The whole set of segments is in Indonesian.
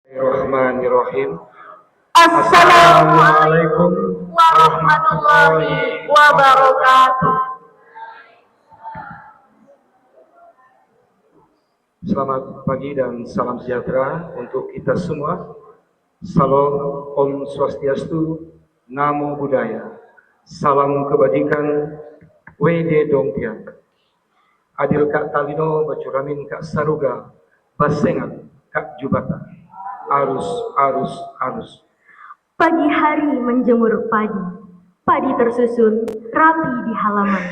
Bismillahirrahmanirrahim. Assalamualaikum warahmatullahi wabarakatuh. Selamat pagi dan salam sejahtera untuk kita semua. Salam Om Swastiastu, Namo Buddhaya. Salam kebajikan, Wede Dongpian. Adil Kak Talino, Bacuramin Kak Saruga, Basengat Kak Jubata. Arus. Pagi hari menjemur padi, padi tersusun rapi di halaman.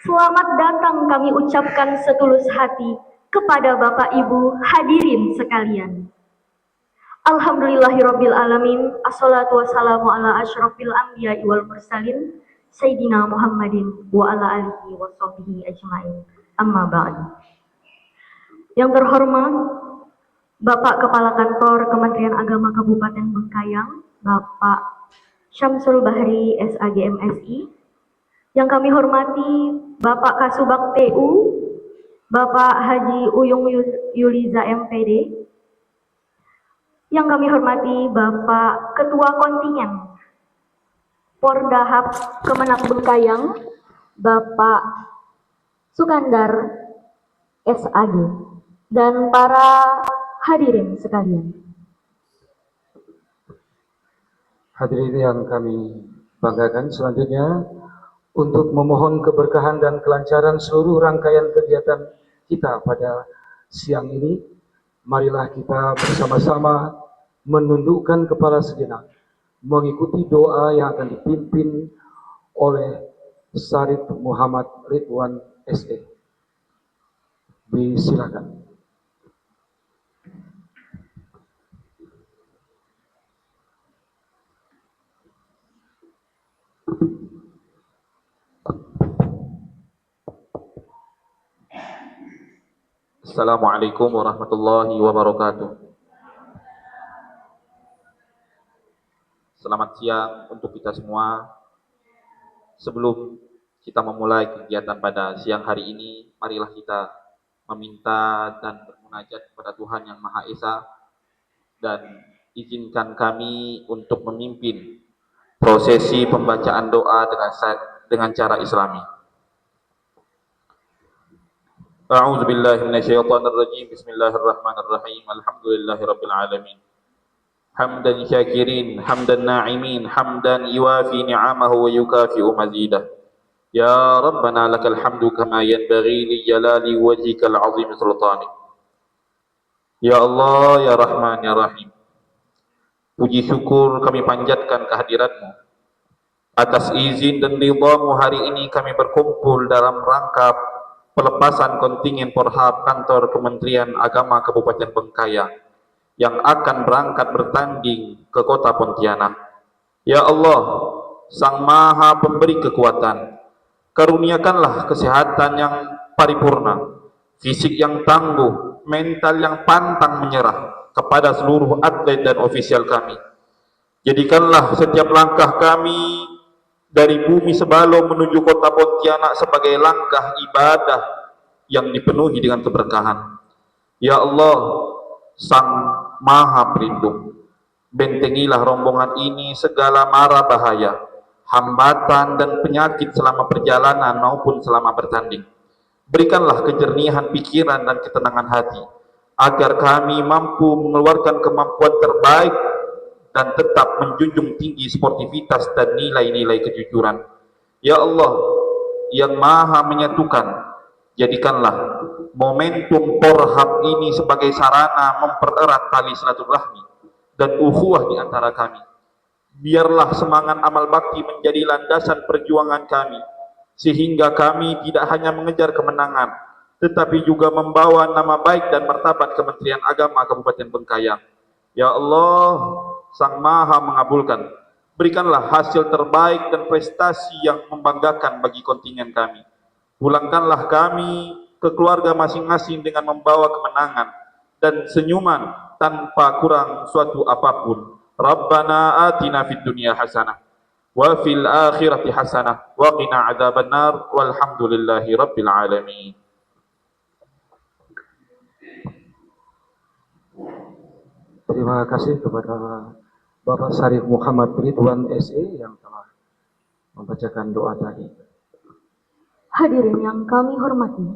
Selamat datang kami ucapkan setulus hati kepada Bapak Ibu hadirin sekalian. Alhamdulillahirabbil alamin, assalatu wassalamu ala asyrafil anbiya'i wal mursalin, Sayyidina Muhammadin wa ala alihi wa sahbihi ajmain. Amma ba'du. Yang terhormat Bapak Kepala Kantor Kementerian Agama Kabupaten Bengkayang, Bapak Syamsul Bahri SAGMSI. Yang kami hormati Bapak Kasubag TU, Bapak Haji Uyung Yuliza MPD. Yang kami hormati Bapak Ketua Kontingen Pordahab Kemenak Bengkayang, Bapak Sukandar SAG, dan para hadirin sekalian. Hadirin yang kami banggakan, selanjutnya untuk memohon keberkahan dan kelancaran seluruh rangkaian kegiatan kita pada siang ini, marilah kita bersama-sama menundukkan kepala sejenak, mengikuti doa yang akan dipimpin oleh Syarif Muhammad Ridwan SE. Silakan. Assalamualaikum warahmatullahi wabarakatuh. Selamat siang untuk kita semua. Sebelum kita memulai kegiatan pada siang hari ini, marilah kita meminta dan bermunajat kepada Tuhan Yang Maha Esa, dan izinkan kami untuk memimpin prosesi pembacaan doa dengan cara Islami. A'udzu billahi minasyaitonir rajim. Bismillahirrahmanirrahim. Alhamdulillahirabbil alamin. Hamdan syakirin, hamdan na'imin, hamdan yuwafi ni'amahu wa yukafi'u mazidah. Ya Rabbana lakal hamdu kama yanbaghi li jalali wajhikal 'azim sultanik. Ya Allah, ya Rahman, ya Rahim. Puji syukur kami panjatkan kehadirat-Mu. Atas izin dan ridha-Mu hari ini kami berkumpul dalam rangka pelepasan kontingen Porhab Kantor Kementerian Agama Kabupaten Bengkayang yang akan berangkat bertanding ke kota Pontianak. Ya Allah, Sang Maha Pemberi kekuatan, karuniakanlah kesehatan yang paripurna, fisik yang tangguh, mental yang pantang menyerah kepada seluruh atlet dan ofisial kami. Jadikanlah setiap langkah kami dari bumi Sebalo menuju kota Pontianak sebagai langkah ibadah yang dipenuhi dengan keberkahan. Ya Allah, Sang Maha Pelindung, bentengilah rombongan ini segala mara bahaya, hambatan dan penyakit selama perjalanan maupun selama bertanding. Berikanlah kejernihan pikiran dan ketenangan hati, agar kami mampu mengeluarkan kemampuan terbaik dan tetap menjunjung tinggi sportivitas dan nilai-nilai kejujuran. Ya Allah, yang Maha menyatukan, jadikanlah momentum Porhab ini sebagai sarana mempererat tali silaturahmi dan ukhuwah di antara kami. Biarlah semangat amal bakti menjadi landasan perjuangan kami, sehingga kami tidak hanya mengejar kemenangan, tetapi juga membawa nama baik dan martabat Kementerian Agama Kabupaten Bengkayang. Ya Allah, Sang Maha mengabulkan. Berikanlah hasil terbaik dan prestasi yang membanggakan bagi kontingen kami. Pulangkanlah kami ke keluarga masing-masing dengan membawa kemenangan dan senyuman tanpa kurang suatu apapun. Rabbana atina fid dunya hasanah wa fil akhirati hasanah wa qina adzabannar walhamdulillahi rabbil alamin. Terima kasih kepada Bapak Syarif Muhammad Ridwan SE yang telah membacakan doa tadi. Hadirin yang kami hormati,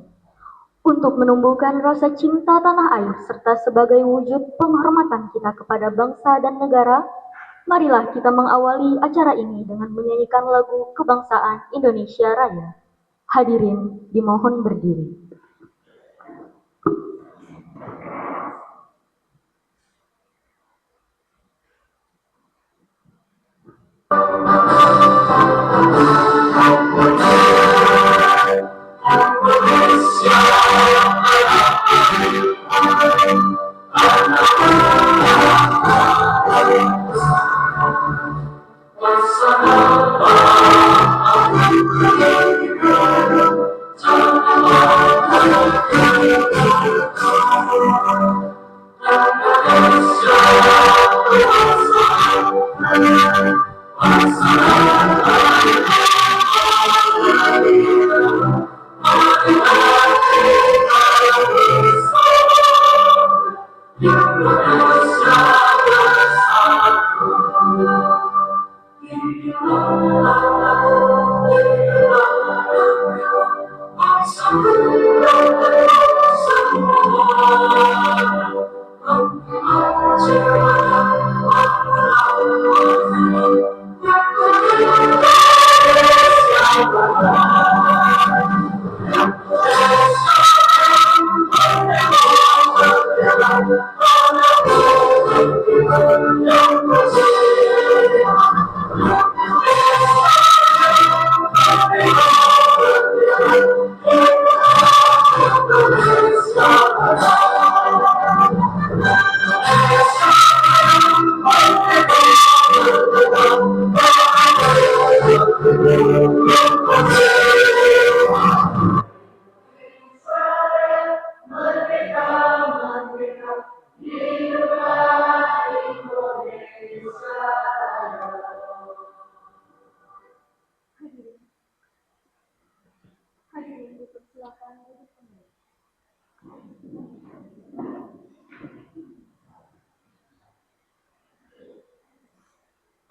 untuk menumbuhkan rasa cinta tanah air serta sebagai wujud penghormatan kita kepada bangsa dan negara, marilah kita mengawali acara ini dengan menyanyikan lagu kebangsaan Indonesia Raya. Hadirin dimohon berdiri.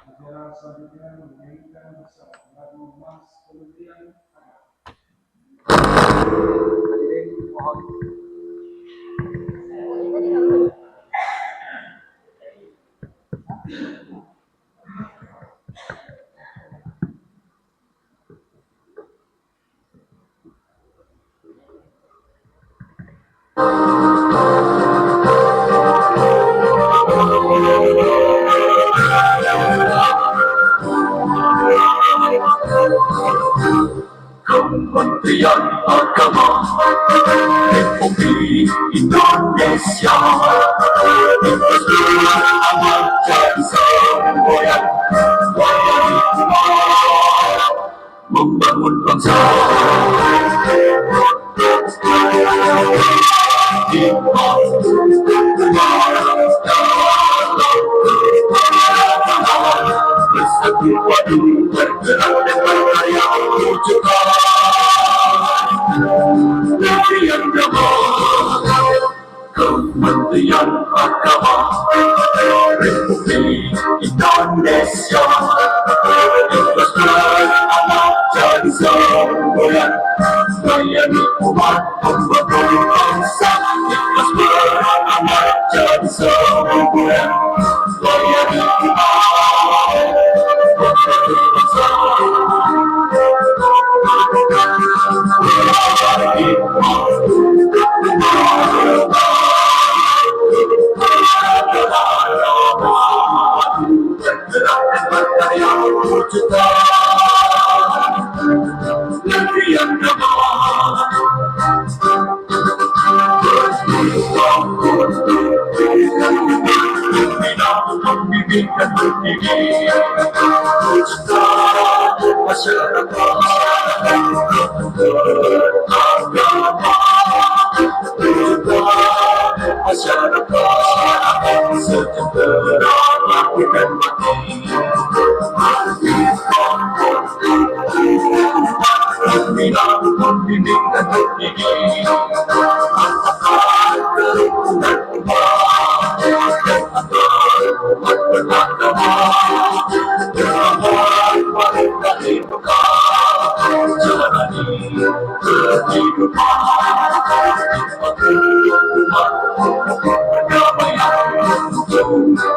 Acara selanjutnya menyanyikan bersama lagu Mas Kementerian Agama. Hadirin mohon. Kementerian Agama Republik Indonesia amat jadi semboyan melayani umat membangun bangsa bersatu padu bergerak dan berkarya wujudkan negeri yang damai. Kementerian Agama Republik Indonesia ikhlas beramat jadi semboyan melayani umat membangun bangsa ikhlas beramat jadi semboyan melayani umat membangun bangsa negeri yang damai. Membimbing dan mendidik wujudkan masyarakat beragama, wujudkan masyarakat sejahtera lahir dan mati. Membimbing dan mendidik kerukunan umat dan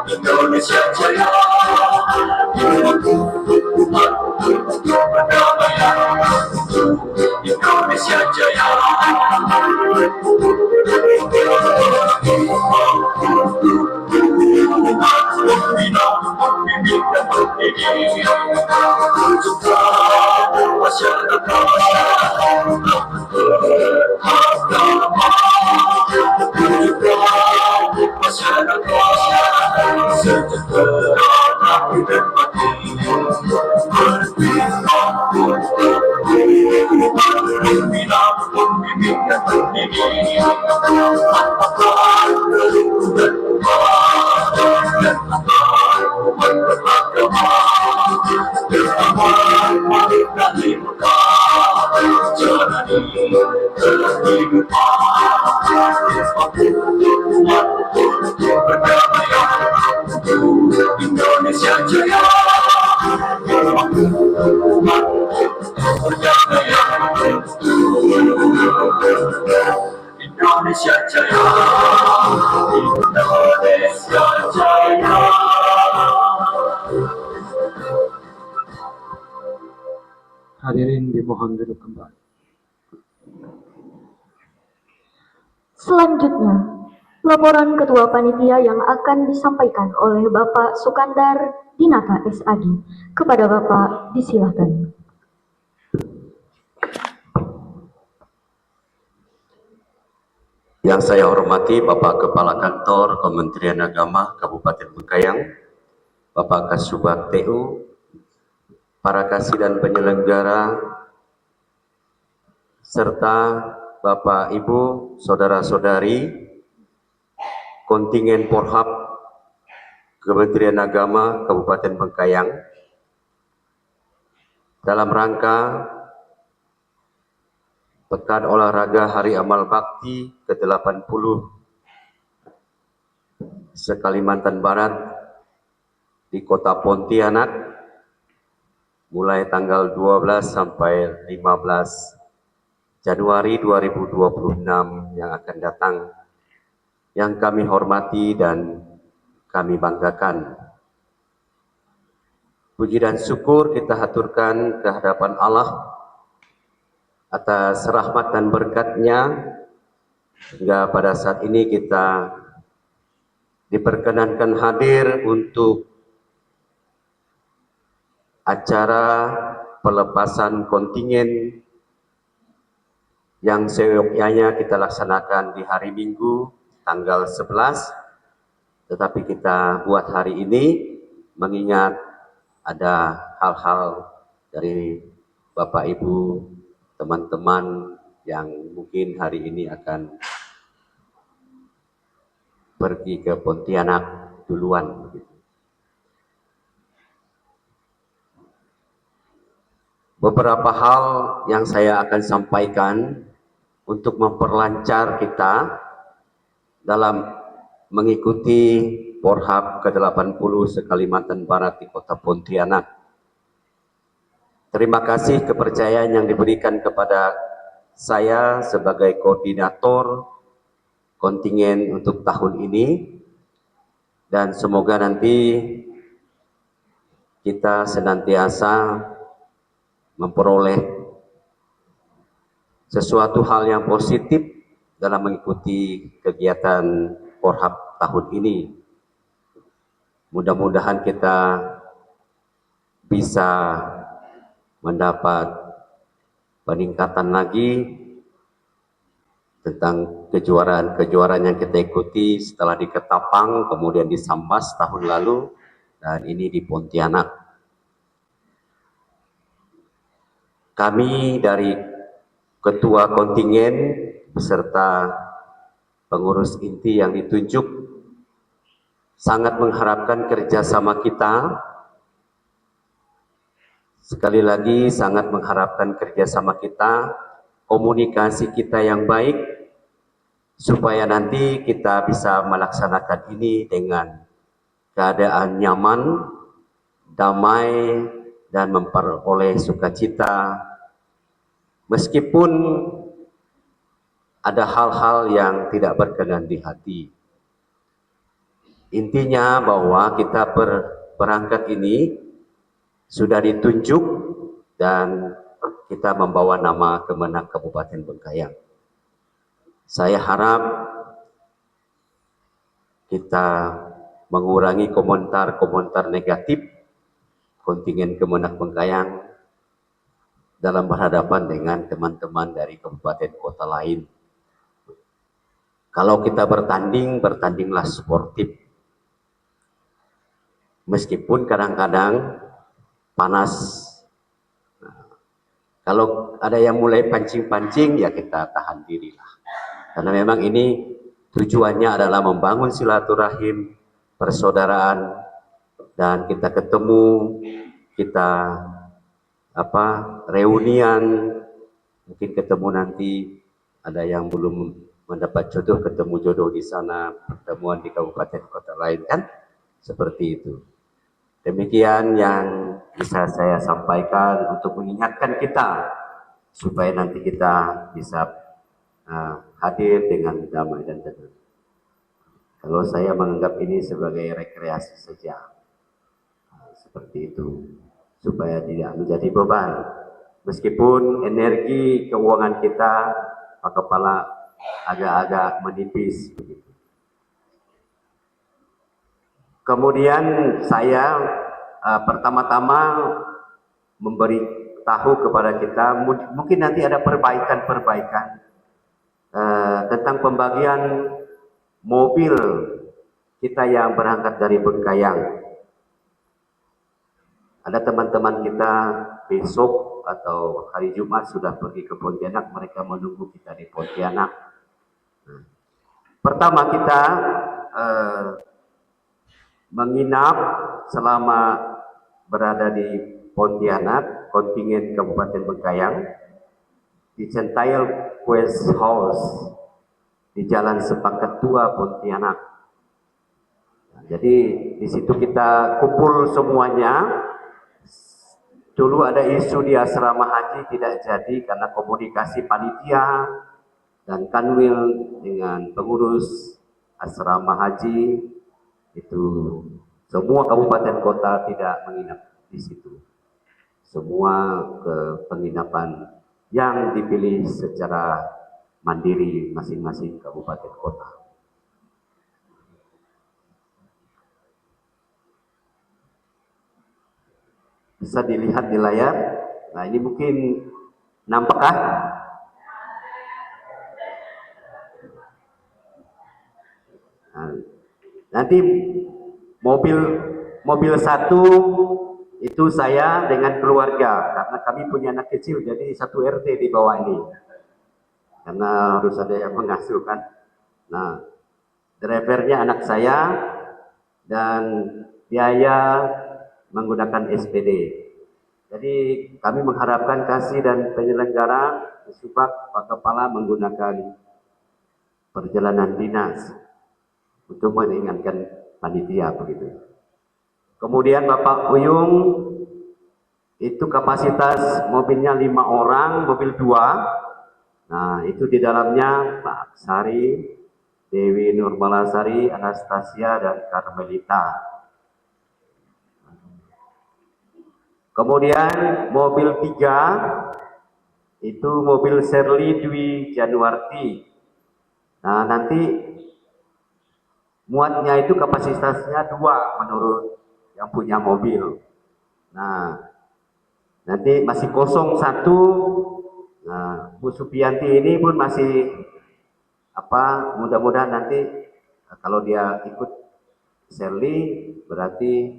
Indonesia Jaya, Indonesia Jaya. Bina pembimbing dan pendidik untuk masyarakat agama, masyarakat sejahtera lahir dan batin, berbina pembimbing dan pendidik apakah kerukunan umat dan umat beragama beramal baik dari Mekah jalani kehidupan umat berdamaian Indonesia Jaya, umat berdamaian Indonesia Jaya, Indonesia Jaya. Hadirin dimohon duduk kembali. Selanjutnya, laporan Ketua Panitia yang akan disampaikan oleh Bapak Sukandar Dinata SAG. Kepada Bapak disilahkan. Yang saya hormati Bapak Kepala Kantor Kementerian Agama Kabupaten Bengkayang, Bapak Kasubag TU, para kasih dan penyelenggara, serta Bapak Ibu, Saudara-saudari, kontingen Porhab Kementerian Agama Kabupaten Bengkayang, dalam rangka Pekan Olahraga Hari Amal Bakti ke-80 se-Kalimantan Barat di Kota Pontianak mulai tanggal 12 sampai 15 Januari 2026 yang akan datang, yang kami hormati dan kami banggakan. Puji dan syukur kita haturkan ke hadapan Allah atas rahmat dan berkat-Nya hingga pada saat ini kita diperkenankan hadir untuk acara pelepasan kontingen yang seyogyanya kita laksanakan di hari Minggu tanggal 11, tetapi kita buat hari ini mengingat ada hal-hal dari Bapak Ibu, teman-teman yang mungkin hari ini akan pergi ke Pontianak duluan. Beberapa hal yang saya akan sampaikan untuk memperlancar kita dalam mengikuti Porhab ke-80 se-Kalimantan Barat di Kota Pontianak. Terima kasih kepercayaan yang diberikan kepada saya sebagai koordinator kontingen untuk tahun ini, dan semoga nanti kita senantiasa memperoleh sesuatu hal yang positif dalam mengikuti kegiatan Porhab tahun ini. Mudah-mudahan kita bisa mendapat peningkatan lagi tentang kejuaraan-kejuaraan yang kita ikuti setelah di Ketapang, kemudian di Sambas tahun lalu, dan ini di Pontianak. Kami dari Ketua Kontingen beserta pengurus inti yang ditunjuk sangat mengharapkan kerjasama kita. Sekali lagi sangat mengharapkan kerjasama kita, komunikasi kita yang baik, supaya nanti kita bisa melaksanakan ini dengan keadaan nyaman, damai, dan memperoleh sukacita. Meskipun ada hal-hal yang tidak berkenan di hati, Intinya bahwa kita berangkat ini sudah ditunjuk dan kita membawa nama Kemenak Kabupaten Bengkayang. Saya harap kita mengurangi komentar-komentar negatif kontingen Kemenak Bengkayang dalam berhadapan dengan teman-teman dari kabupaten kota lain. Kalau kita bertanding, bertandinglah sportif. Meskipun kadang-kadang panas. Nah, kalau ada yang mulai pancing-pancing, ya kita tahan dirilah. Karena memang ini tujuannya adalah membangun silaturahim, persaudaraan, dan kita ketemu, kita reunian, mungkin ketemu nanti ada yang belum mendapat jodoh, ketemu jodoh di sana, pertemuan di kabupaten kota lain, kan seperti itu. Demikian yang bisa saya sampaikan untuk mengingatkan kita supaya nanti kita bisa hadir dengan damai dan tenang. Kalau saya menganggap ini sebagai rekreasi saja, seperti itu, supaya tidak menjadi beban. Meskipun energi keuangan kita, Pak Kepala, agak-agak menipis begitu. Kemudian saya pertama-tama memberi tahu kepada kita, mungkin nanti ada perbaikan-perbaikan tentang pembagian mobil kita yang berangkat dari Bengkayang. Ada teman-teman kita besok atau hari Jumat sudah pergi ke Pontianak, mereka menunggu kita di Pontianak. Pertama kita menginap selama berada di Pontianak, kontingen Kabupaten Bengkayang, di Centile Quest House di Jalan Sepakat Tua, Pontianak. Jadi di situ kita kumpul semuanya. Dulu ada isu di asrama haji tidak jadi karena komunikasi panitia dan kanwil dengan pengurus asrama haji itu semua kabupaten kota tidak menginap di situ. Semua ke penginapan yang dipilih secara mandiri masing-masing kabupaten kota. Bisa dilihat di layar. Nah, ini mungkin nampakkah? Nah, nanti mobil satu itu saya dengan keluarga, karena kami punya anak kecil, jadi satu RT di bawah ini. Karena harus ada yang mengasuh kan. Nah, drivernya anak saya dan biaya menggunakan SPD. Jadi kami mengharapkan kasih dan penyelenggara Subak Pak Kepala menggunakan perjalanan dinas untuk meringankan panitia begitu. Kemudian Bapak Uyung itu kapasitas mobilnya 5 orang, mobil 2. Nah, itu di dalamnya Pak Sari, Dewi Nurmalasari, Anastasia dan Carmelita. Kemudian mobil 3 itu mobil Shirley Dwi Januarti. Nah, nanti muatnya itu kapasitasnya 2 menurut yang punya mobil. Nah, nanti masih kosong 1. Nah, Bu Supianti ini pun masih mudah-mudahan nanti kalau dia ikut Shirley berarti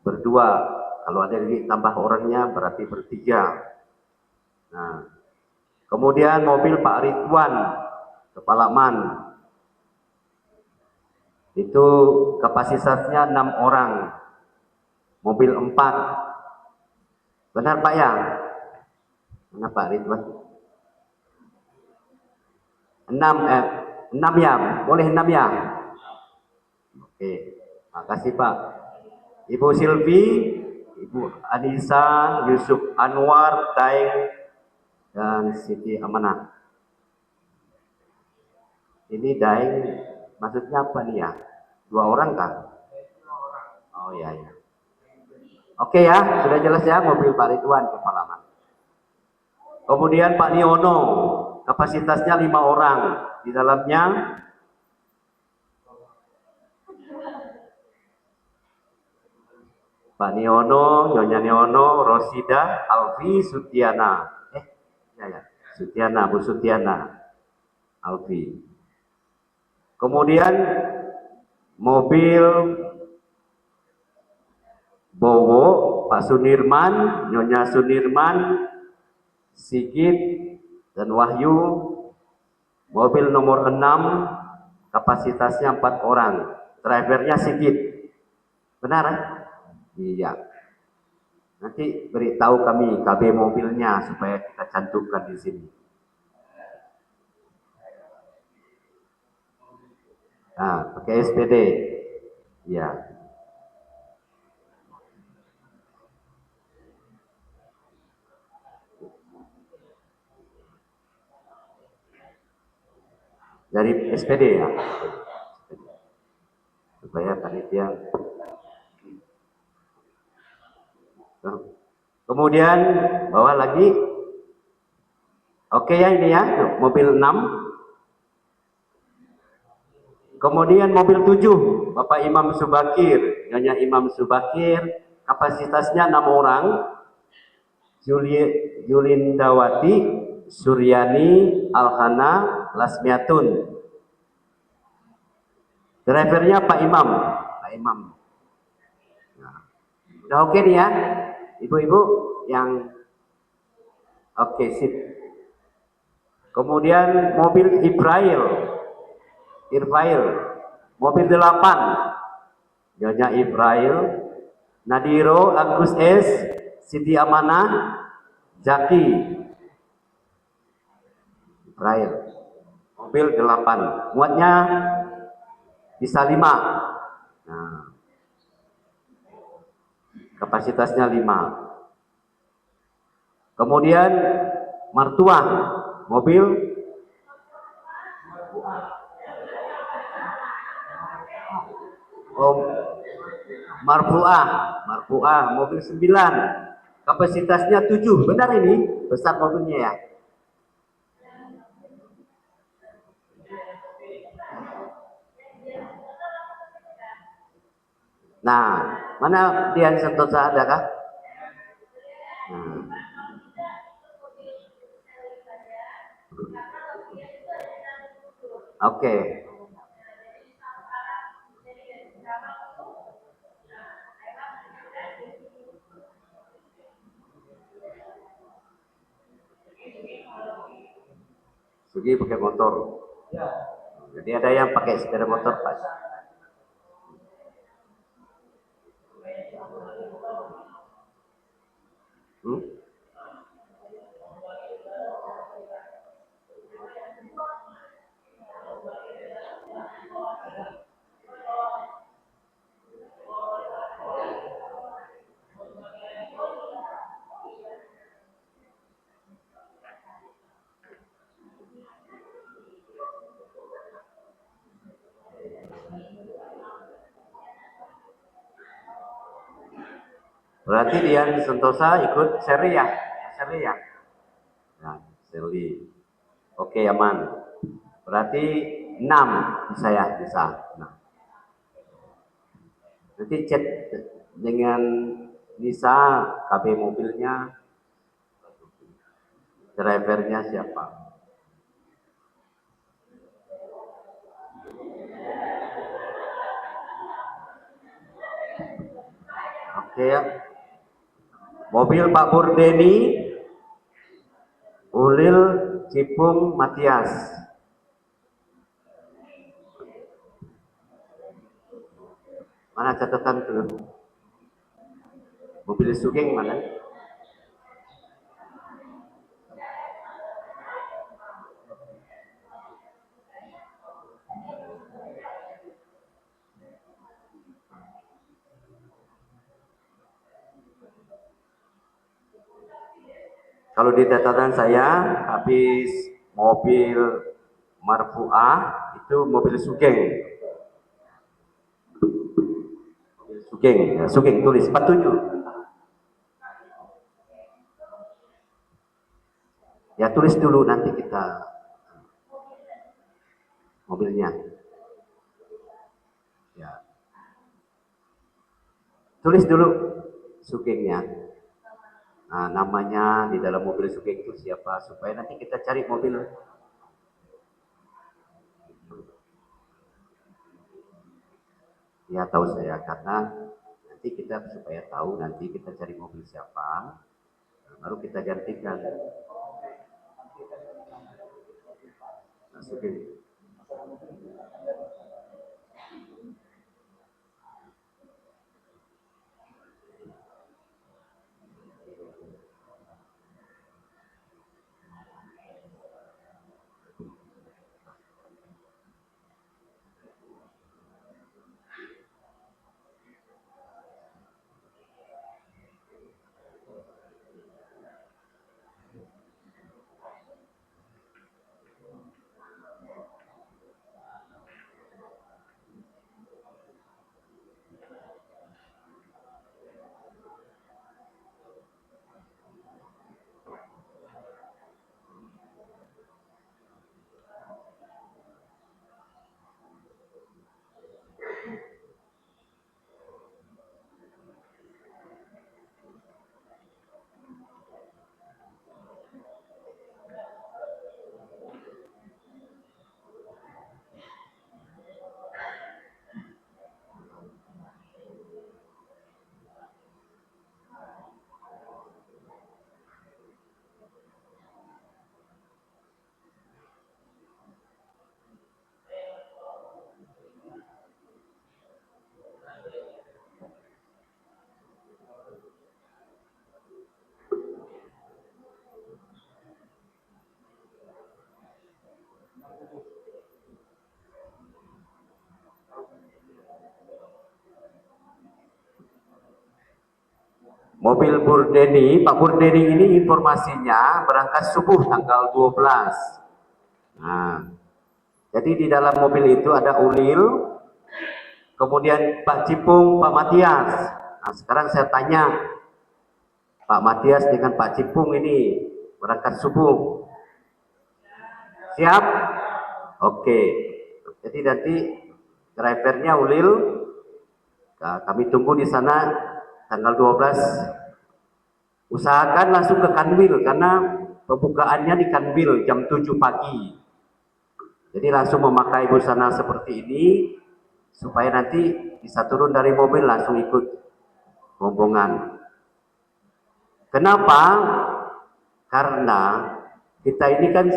berdua. Kalau ada lagi tambah orangnya berarti bertiga. Nah, kemudian mobil Pak Ridwan, Kepala MAN, itu kapasitasnya 6 orang, mobil 4. Benar Pak ya? Mana Pak Ridwan? 6 ya, boleh 6 ya? Oke, makasih Pak. Ibu Silvi, Ibu Anissa, Yusuf Anwar, Daeng, dan Siti Amanah. Ini Daeng maksudnya apa nih ya? 2 orang kah? Oh iya ya. Oke ya, sudah jelas ya mobil Pak Ridwan ke Palaman. Kemudian Pak Niono, kapasitasnya 5 orang. Di dalamnya Pak Niono, Nyonya Niono, Rosida, Alfi, Sutiana. Ya, Sutiana, Bu Sutiana, Alfi. Kemudian mobil Bowo, Pak Sunirman, Nyonya Sunirman, Sigit, dan Wahyu. Mobil nomor 6, kapasitasnya 4 orang. Drivernya Sigit. Benar? Iya. Nanti beritahu kami KB mobilnya supaya kita cantumkan di sini. Nah, pakai SPD. Ya. Dari SPD ya. Supaya panitia. Kemudian bawa lagi. Oke ya ini ya, mobil 6. Kemudian mobil 7, Bapak Imam Subakir, Nyonya Imam Subakir, kapasitasnya 6 orang. Julindawati, Suryani, Alhana, Lasmiatun. Drivernya Pak Imam. Pak Imam. Nah, udah oke nih ya, ibu-ibu yang oke sip. Kemudian mobil Irfail, mobil 8, Nyonya Irfail, Nadiro, Agus S, Siti Amanah, Zaki. Irfail, mobil 8, muatnya bisa 5. Nah, kapasitasnya 5. Kemudian Martua, mobil Marfuah, mobil 9, kapasitasnya 7. Benar ini, besar mobilnya ya. Nah, mana Dian Sentosa ada kah? Oke. Sugi pakai motor. Jadi ada yang pakai sepeda motor, Pak. Berarti Dian Sentosa ikut seri ya? Nah, seri. Oke, aman. Berarti 6 bisa ya, bisa. Nah. Nanti chat dengan Nisa, KB mobilnya, drivernya siapa. Oke ya. Mobil Pak Burdeni, Ulil Cipung Matias. Mana catatan dulu? Mobil Sugeng mana? Kalau di catatan saya habis mobil Marfuah itu mobil Sugeng. Sugeng, ya, Sugeng tulis 47. Ya tulis dulu nanti kita mobilnya. Ya. Tulis dulu Sugengnya. Nah, namanya di dalam mobil Sugeng itu siapa supaya nanti kita cari mobil. Ya tahu saya karena nanti kita supaya tahu nanti kita cari mobil siapa, baru kita gantikan. Nah, Sugeng. Mobil Burdeni, Pak Burdeni ini informasinya berangkat subuh tanggal 12. Nah, jadi di dalam mobil itu ada Ulil, kemudian Pak Cipung, Pak Matias. Nah, sekarang saya tanya, Pak Matias dengan Pak Cipung ini berangkat subuh. Siap? Oke. Jadi nanti drivernya Ulil, nah, kami tunggu di sana tanggal 12. Usahakan langsung ke Kanwil karena pembukaannya di Kanwil jam 7 pagi. Jadi langsung memakai busana seperti ini supaya nanti bisa turun dari mobil langsung ikut rombongan. Kenapa? Karena kita ini kan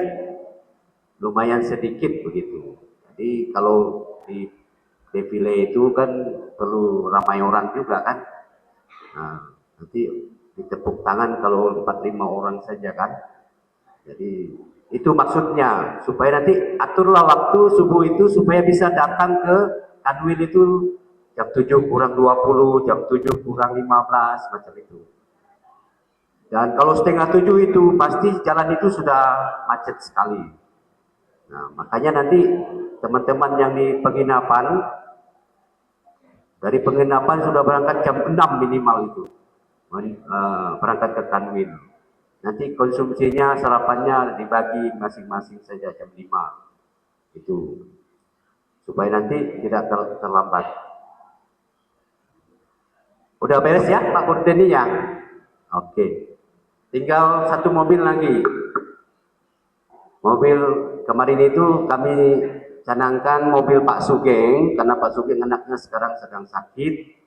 lumayan sedikit begitu. Jadi kalau di defile itu kan perlu ramai orang juga kan. Nah, nanti ditepuk tangan kalau 4-5 orang saja kan. Jadi itu maksudnya supaya nanti aturlah waktu subuh itu supaya bisa datang ke Kanwil itu jam 7 kurang 20, jam 7 kurang 15 macam itu. Dan kalau setengah 7 itu pasti jalan itu sudah macet sekali. Nah, makanya nanti teman-teman yang di penginapan, dari penginapan sudah berangkat jam 6 minimal itu, berangkat ke Kanwil. Nanti konsumsinya sarapannya dibagi masing-masing saja jam 5. Itu supaya nanti tidak terlambat. Udah beres ya Pak Burdeni ya? Oke. Tinggal satu mobil lagi. Mobil kemarin itu kami canangkan mobil Pak Sugeng karena Pak Sugeng anaknya sekarang sedang sakit.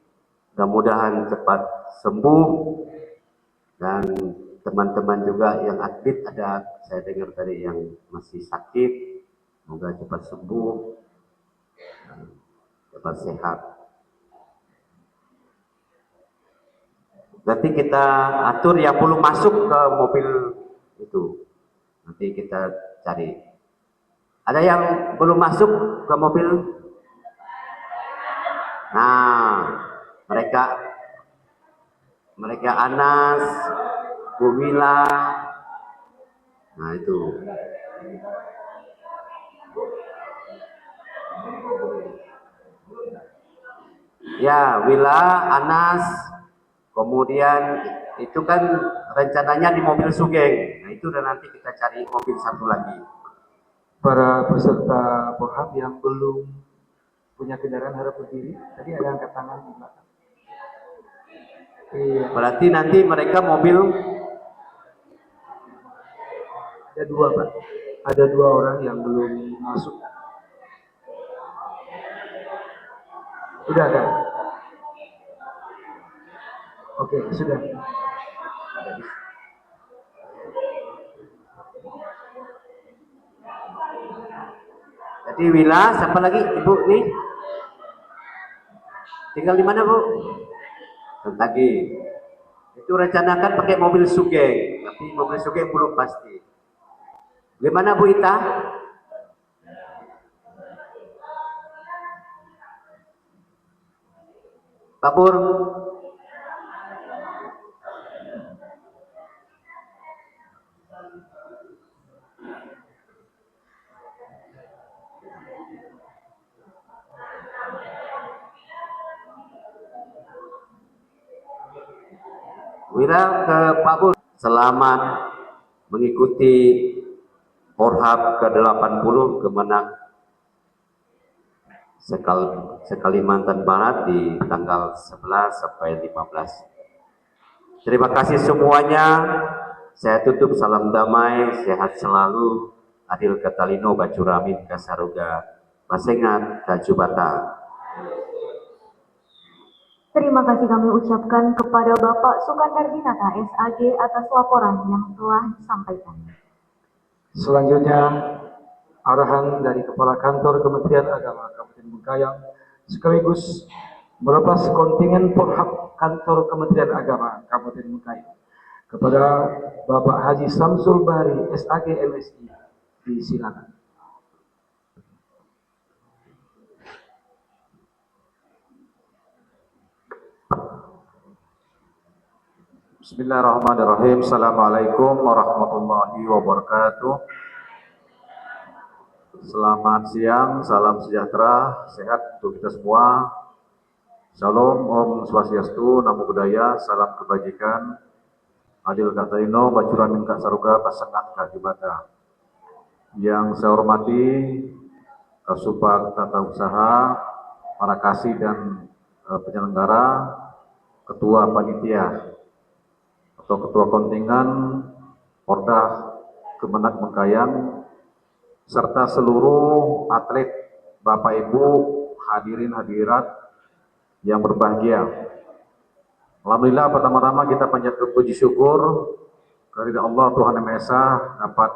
Mudah-mudahan cepat sembuh dan teman-teman juga yang aktif ada saya dengar tadi yang masih sakit, semoga cepat sembuh, cepat sehat. Nanti kita atur yang belum masuk ke mobil itu, nanti kita cari. Ada yang belum masuk ke mobil? Nah, mereka Anas, Bu Mila, nah itu. Ya, Wila, Anas, kemudian itu kan rencananya di mobil Sugeng. Nah itu udah nanti kita cari mobil satu lagi. Para peserta porhab yang belum punya kendaraan harap berdiri. Tadi ada angkat tangan di belakang. Iya, Berarti nanti mereka mobil ada dua Pak. Ada dua orang yang belum masuk. Sudah ada. Oke, sudah. jadi Wila, siapa lagi? Ibu nih? Tinggal di mana Bu? Lagi. Itu rencanakan pakai mobil Sugeng, tapi mobil Sugeng belum pasti. Gimana Bu Ita? Pak Pur? Wira ke Pak Pur. Selamat mengikuti Porhab ke-80 Kemenang Sekalimantan Barat di tanggal 11 sampai 15. Terima kasih semuanya. Saya tutup salam damai, sehat selalu. Adil Katalino Bacuramin Kasaruga Basengat Kajubata. Terima kasih kami ucapkan kepada Bapak Sukandar Dinata SAG atas laporan yang telah disampaikan. Selanjutnya, arahan dari Kepala Kantor Kementerian Agama Kabupaten Bengkayang sekaligus melepas kontingen Porhab Kantor Kementerian Agama Kabupaten Bengkayang kepada Bapak Haji Samsul Bahri SAG MSI disilakan. Bismillahirrahmanirrahim. Assalamualaikum warahmatullahi wabarakatuh. Selamat siang, salam sejahtera, sehat untuk kita semua. Shalom, Om Swastiastu, Namo Buddhaya, salam kebajikan. Adil Katalino, Bacuramin Kasaruga, Pasangat Kajibata. Yang saya hormati Kasubag Tata Usaha, para kasih dan penyelenggara, Ketua Panitia atau Ketua Kontingen Porda Kemenang Bengkayang, serta seluruh atlet, Bapak Ibu, hadirin hadirat yang berbahagia. Alhamdulillah, pertama-tama kita panjatkan puji syukur kepada Allah Tuhan Yang Maha Esa dapat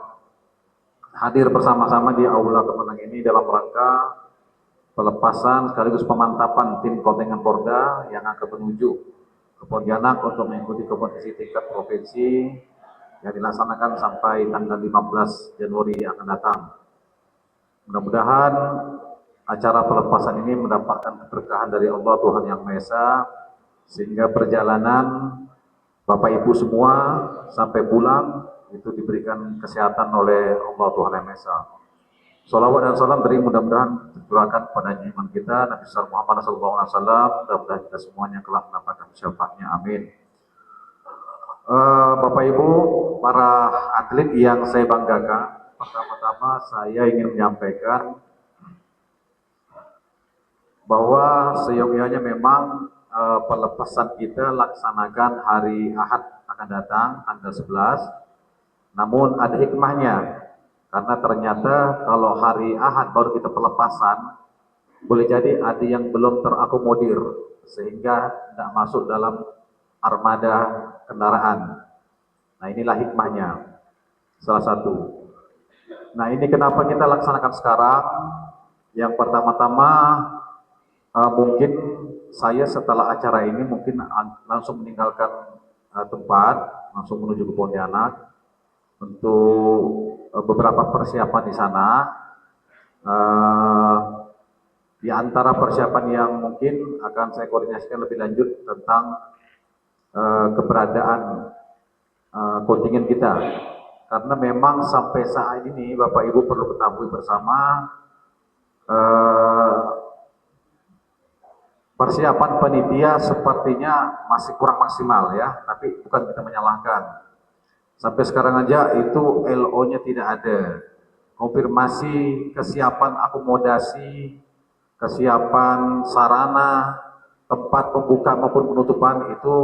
hadir bersama-sama di Aula Kemenang ini dalam rangka pelepasan sekaligus pemantapan tim kontingen Porda yang akan menuju ke Pontianak untuk mengikuti kompetisi tingkat provinsi yang dilaksanakan sampai tanggal 15 Januari yang akan datang. Mudah-mudahan acara pelepasan ini mendapatkan keberkahan dari Allah Tuhan Yang Maha Esa, sehingga perjalanan Bapak Ibu semua sampai pulang itu diberikan kesehatan oleh Allah Tuhan Yang Maha Esa. Salawat dan salam beri mudah-mudahan tercurahkan pada junjungan kita Nabi Muhammad SAW. Mudah-mudahan kita semuanya kelak mendapatkan syafaatnya. Amin. Bapak Ibu, para atlet yang saya banggakan, pertama-tama saya ingin menyampaikan bahwa seyogyanya memang pelepasan kita laksanakan hari Ahad akan datang tanggal 11. Namun ada hikmahnya. Karena ternyata kalau hari Ahad baru kita pelepasan, boleh jadi ada yang belum terakomodir sehingga tidak masuk dalam armada kendaraan. Nah inilah hikmahnya, salah satu. Nah ini kenapa kita laksanakan sekarang. Yang pertama-tama mungkin saya setelah acara ini mungkin langsung meninggalkan tempat, langsung menuju ke Pontianak untuk beberapa persiapan di sana. Di antara persiapan yang mungkin akan saya koordinasikan lebih lanjut tentang keberadaan kontingen kita, karena memang sampai saat ini Bapak Ibu perlu ketahui bersama persiapan panitia sepertinya masih kurang maksimal ya, tapi bukan kita menyalahkan. Sampai sekarang aja itu LO-nya tidak ada. Konfirmasi kesiapan akomodasi, kesiapan sarana, tempat pembuka maupun penutupan itu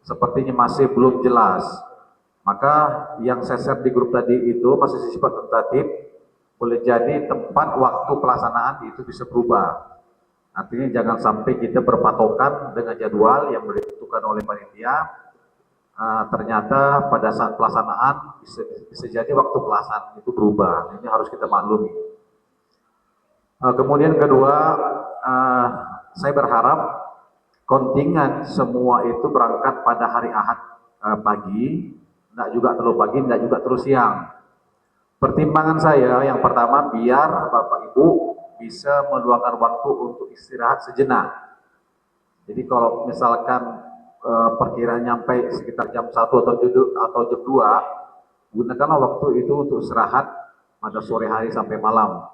sepertinya masih belum jelas. Maka yang saya share di grup tadi itu masih sifat tentatif, boleh jadi tempat waktu pelaksanaan itu bisa berubah. Artinya jangan sampai kita berpatokan dengan jadwal yang ditentukan oleh panitia. Ternyata pada saat pelaksanaan bisa jadi waktu pelaksanaan itu berubah. Ini harus kita maklumi. Kemudian kedua, saya berharap kontingen semua itu berangkat pada hari Ahad pagi, tidak juga terlalu pagi, tidak juga terlalu siang. Pertimbangan saya yang pertama, biar Bapak Ibu bisa meluangkan waktu untuk istirahat sejenak. Jadi kalau misalkan perkiraan nyampe sekitar jam 1 atau jam 2, gunakanlah waktu itu untuk istirahat pada sore hari sampai malam.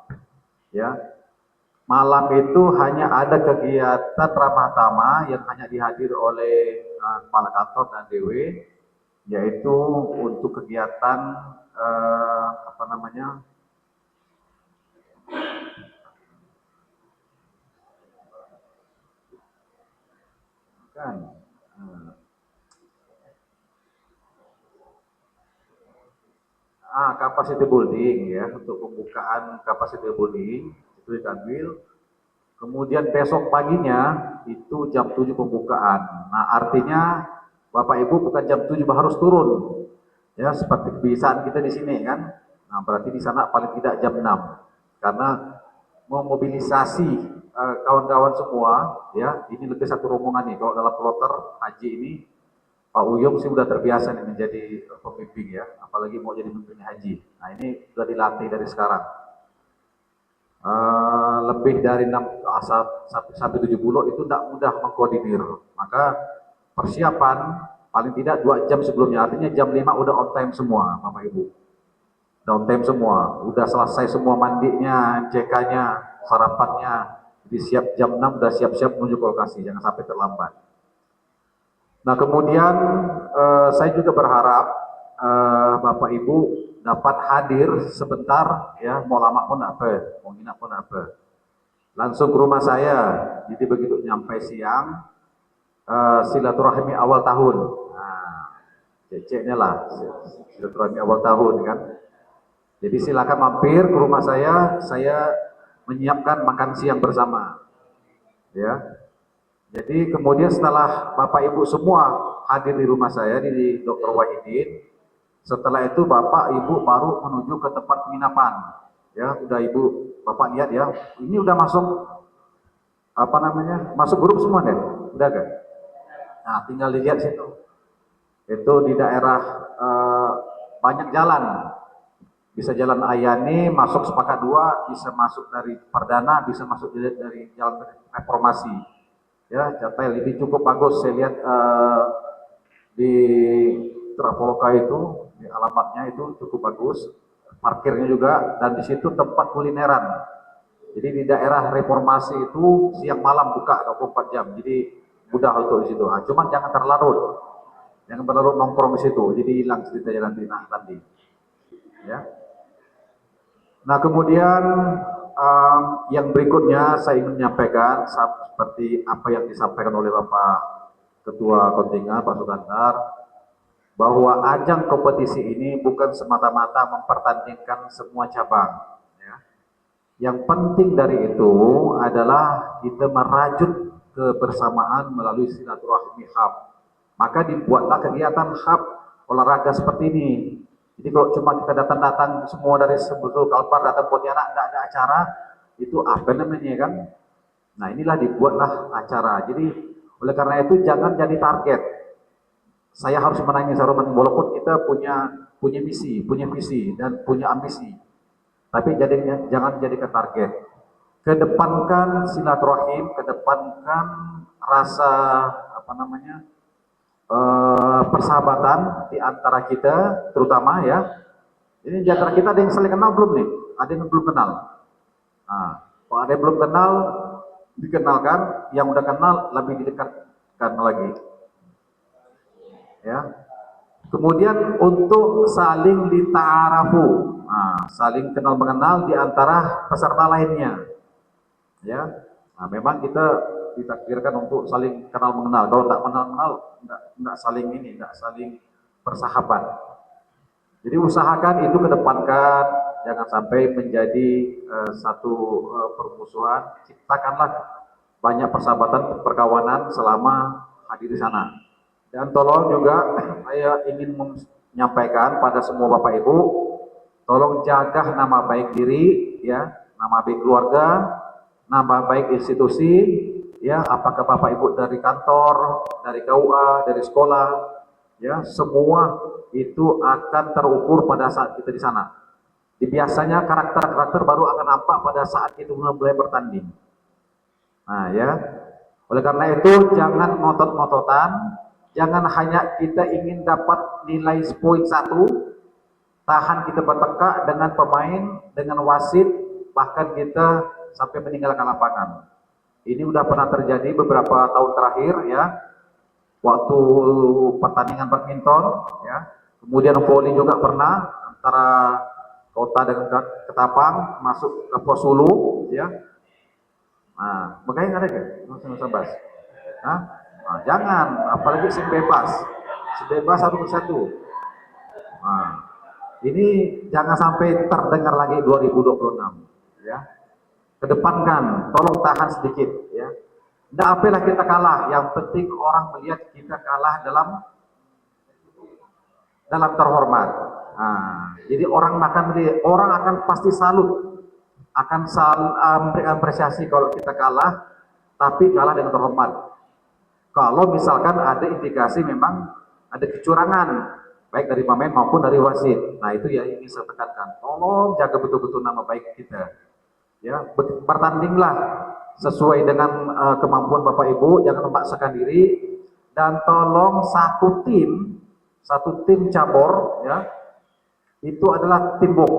Ya, malam itu hanya ada kegiatan ramah tamah yang hanya dihadiri oleh kepala kantor dan DW, yaitu untuk kegiatan apa namanya, kan capacity building ya, untuk pembukaan capacity building itu diambil. Kemudian besok paginya itu jam 7 pembukaan. Nah, artinya Bapak Ibu bukan jam 7 harus turun. Ya, seperti kebiasaan kita di sini kan. Nah, berarti di sana paling tidak jam 6. Karena memobilisasi kawan-kawan semua, ya, ini lebih satu rombongan nih. Kalau dalam kloter haji ini Pak Uyung sih udah terbiasa nih menjadi pembimbing ya, apalagi mau jadi pembimbing haji. Nah, ini sudah dilatih dari sekarang. Lebih dari 6 sampai 70 itu tidak mudah mengkoordinir. Maka persiapan paling tidak 2 jam sebelumnya, artinya jam 5 udah on time semua Bapak Ibu. Udah on time semua, udah selesai semua mandinya, MCK-nya, sarapannya. Jadi siap jam 6 udah siap-siap menuju ke lokasi, jangan sampai terlambat. Nah, kemudian saya juga berharap Bapak Ibu dapat hadir sebentar ya, mau lama pun apa, mau nginap pun apa. Langsung ke rumah saya. Jadi begitu nyampe siang, silaturahmi awal tahun. Nah, ceceknya lah silaturahmi awal tahun kan. Jadi silakan mampir ke rumah saya menyiapkan makan siang bersama. Ya. Jadi kemudian setelah Bapak Ibu semua hadir di rumah saya di Dr. Wahidin, setelah itu Bapak Ibu baru menuju ke tempat penginapan. Ya, udah Ibu Bapak lihat ya, ini udah masuk apa namanya? Masuk grup semua deh. Udah kan? Nah, tinggal dilihat situ. Itu di daerah banyak jalan. Bisa jalan Ayani, masuk Sepakat 2, bisa masuk dari Perdana, bisa masuk dari Jalan Reformasi. Ya, Jatel ini cukup bagus. Saya lihat di Traveloka itu, di alamatnya itu cukup bagus. Parkirnya juga, dan di situ tempat kulineran. Jadi di daerah Reformasi itu siang malam buka 24 jam. Jadi mudah untuk di situ. Nah, cuman jangan terlarut. Jangan terlarut nongkrong di situ. Jadi hilang cerita jalan tadi. Ya. Nah, kemudian yang berikutnya saya ingin menyampaikan seperti apa yang disampaikan oleh Bapak Ketua Kontingen Pak Sukandar, bahwa ajang kompetisi ini bukan semata-mata mempertandingkan semua cabang. Ya. Yang penting dari itu adalah kita merajut kebersamaan melalui silaturahmi hub. Maka dibuatlah kegiatan hub olahraga seperti ini. Jadi kalau cuma kita datang-datang semua dari Sebulu Kalpar, datang Pontianak, tidak ada acara, itu apa namanya kan? Nah, inilah dibuatlah acara. Jadi oleh karena itu jangan jadi target. Saya harus menangis Saruman, walaupun kita punya misi, punya visi dan punya ambisi. Tapi jangan jadikan target. Kedepankan silaturahim, kedepankan rasa apa namanya? Persahabatan di antara kita, terutama ya. Ini di antara kita ada yang saling kenal belum nih? Ada yang belum kenal. Nah, kalau ada yang belum kenal, dikenalkan, yang udah kenal lebih didekatkan lagi. Ya. Kemudian untuk saling dita'arafu, saling kenal mengenal di antara peserta lainnya. Ya, nah, memang kita ditakdirkan untuk saling kenal mengenal. Kalau tak mengenal, enggak saling ini, enggak saling bersahabat. Jadi usahakan itu kedepankan, jangan sampai menjadi satu permusuhan. Ciptakanlah banyak persahabatan, perkawanan selama hadir di sana. Dan tolong juga saya ingin menyampaikan pada semua Bapak Ibu, tolong jaga nama baik diri, ya, nama baik keluarga, nama baik institusi, ya, apakah Bapak Ibu dari kantor, dari KUA, dari sekolah, ya, semua itu akan terukur pada saat kita di sana. Biasanya karakter-karakter baru akan nampak pada saat kita mulai bertanding. Nah, ya, oleh karena itu jangan ngotot-ngototan, jangan hanya kita ingin dapat nilai poin 1, tahan kita bertekak dengan pemain, dengan wasit, bahkan kita sampai meninggalkan lapangan. Ini udah pernah terjadi beberapa tahun terakhir, ya, waktu pertandingan badminton, ya, kemudian volley juga pernah antara Kota dengan Ketapang masuk ke pos Hulu, ya. Nah, makanya ada kan, Bas. Nah, jangan, apalagi sing bebas satu persatu. Nah, ini jangan sampai terdengar lagi 2026, ya. Kedepankan, tolong tahan sedikit, ya. Tidak apalah kita kalah, yang penting orang melihat kita kalah dalam terhormat. Nah, jadi orang akan pasti salut, akan apresiasi kalau kita kalah, tapi kalah dengan terhormat. Kalau misalkan ada indikasi memang ada kecurangan, baik dari pemain maupun dari wasit, nah itu ya ingin saya tekankan, tolong jaga betul-betul nama baik kita. Ya, bertandinglah sesuai dengan kemampuan Bapak Ibu, jangan memaksakan diri, dan tolong satu tim cabur, ya, itu adalah timbuk,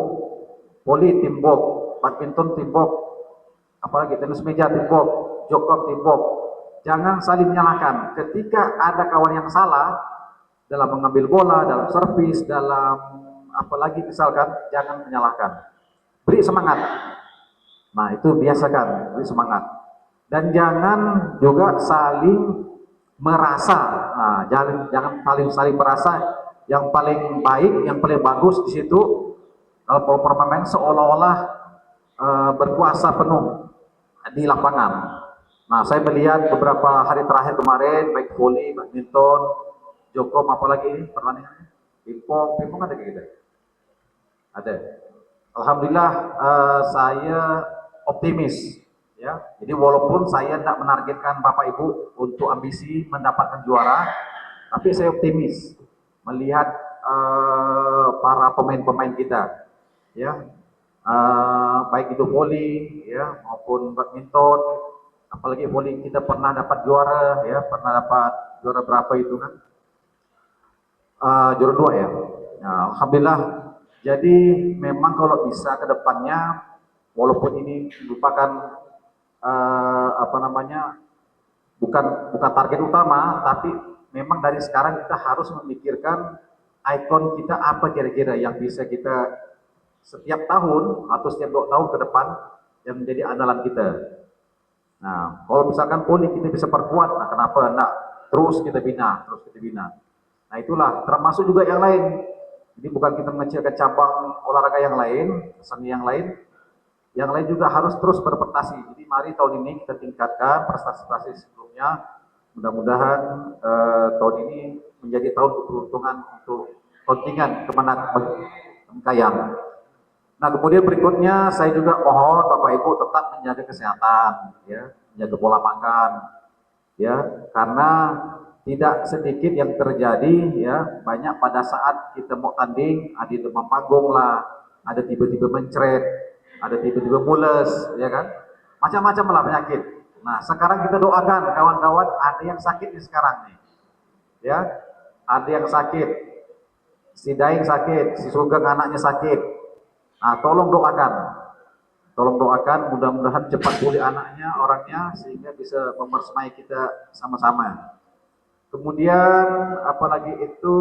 voli timbuk, badminton timbuk, apalagi tenis meja timbuk, jokor timbuk. Jangan saling menyalahkan. Ketika ada kawan yang salah dalam mengambil bola, dalam servis, dalam apalagi misalkan, jangan menyalahkan. Beri semangat. Nah, itu biasakan, beri semangat. Dan jangan juga saling merasa. Nah, jangan saling merasa yang paling baik, yang paling bagus di situ. Kalau pemain seolah-olah berkuasa penuh di lapangan. Nah, saya melihat beberapa hari terakhir kemarin, baik voli, badminton, jokom, apalagi ini pertandingannya, pingpong ada kayak gitu? Ada. Alhamdulillah, saya optimis, ya. Jadi walaupun saya tidak menargetkan Bapak Ibu untuk ambisi mendapatkan juara, tapi saya optimis melihat para pemain-pemain kita, ya, baik itu voli, ya, maupun badminton. Apalagi volley kita pernah dapat juara, ya, pernah dapat juara berapa itu kan? Juara 2, ya. Nah, alhamdulillah. Jadi memang kalau bisa ke depannya, walaupun ini merupakan bukan target utama, tapi memang dari sekarang kita harus memikirkan ikon kita apa kira-kira yang bisa kita setiap tahun atau setiap 2 tahun ke depan yang menjadi andalan kita. Nah, kalau misalkan poli kita bisa perkuat, nah kenapa enggak terus kita bina. Nah, itulah termasuk juga yang lain. Jadi bukan kita mengecilkan cabang olahraga yang lain, seni yang lain juga harus terus berprestasi. Jadi mari tahun ini kita tingkatkan prestasi-prestasi sebelumnya. Mudah-mudahan tahun ini menjadi tahun keberuntungan untuk kontingen Kemenang. Nah, kemudian berikutnya saya juga mohon Bapak Ibu tetap menjaga kesehatan, ya, menjaga pola makan, ya, karena tidak sedikit yang terjadi, ya, banyak pada saat kita mau tanding, ada demam panggung lah, ada tiba-tiba mencret, ada tiba-tiba mules, ya kan, macam-macam lah penyakit. Nah, sekarang kita doakan kawan-kawan, ada yang sakit nih sekarang nih, ya, ada yang sakit, si Daeng sakit, si Sugeng anaknya sakit. Nah, tolong doakan. Tolong doakan mudah-mudahan cepat pulih anaknya, orangnya, sehingga bisa mempersemai kita sama-sama. Kemudian apalagi itu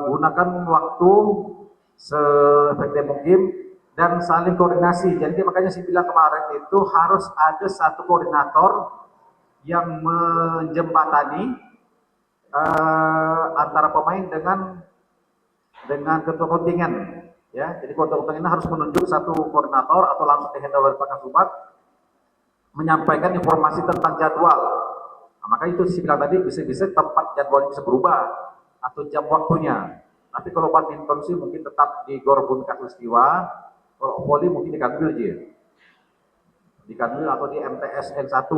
gunakan waktu seefektif mungkin dan saling koordinasi. Jadi makanya saya bilang kemarin itu harus ada satu koordinator yang menjembatani antara pemain dengan ketua kontingen. Ya, jadi ketua kontingen harus menunjuk satu koordinator atau langsung dihandle oleh Pak Kasubag menyampaikan informasi tentang jadwal. Nah, maka itu saya bilang tadi bisa-bisa tempat jadwalnya bisa berubah atau jam waktunya. Tapi kalau badminton sih mungkin tetap di Gor Bumi Katulistiwa, kalau voli mungkin di Kanwil aja. Di Kanwil atau di MTS N1.